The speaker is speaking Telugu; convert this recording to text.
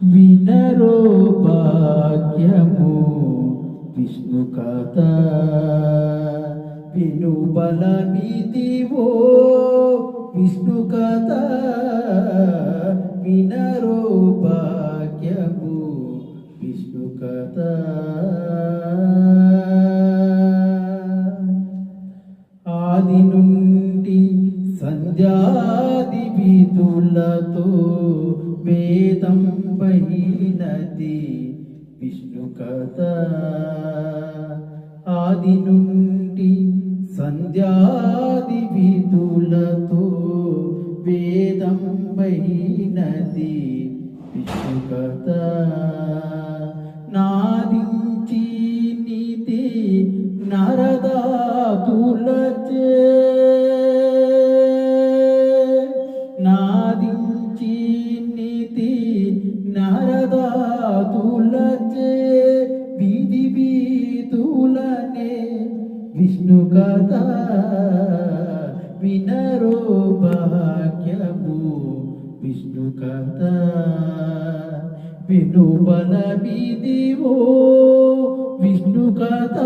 వినరో భాగ్యము విష్ణు కథ విను బలమిదివో విష్ణు కథ వినరో భాగ్యము విష్ణు కథ ఆది నుండి సంధ్యాది విధులతో వేదం బహినది విష్ణు కథ ఆది నుండి సంధ్యాది విధులతో వేదం బహినది విష్ణు కథ నాదించి నీతి నరదాతులచే నాదించి నీతి నరదాతులచే వీధి వీధులనే విష్ణు కథ వినరో భాగ్యము విష్ణు కథ విను బలమిదివో విష్ణు కథ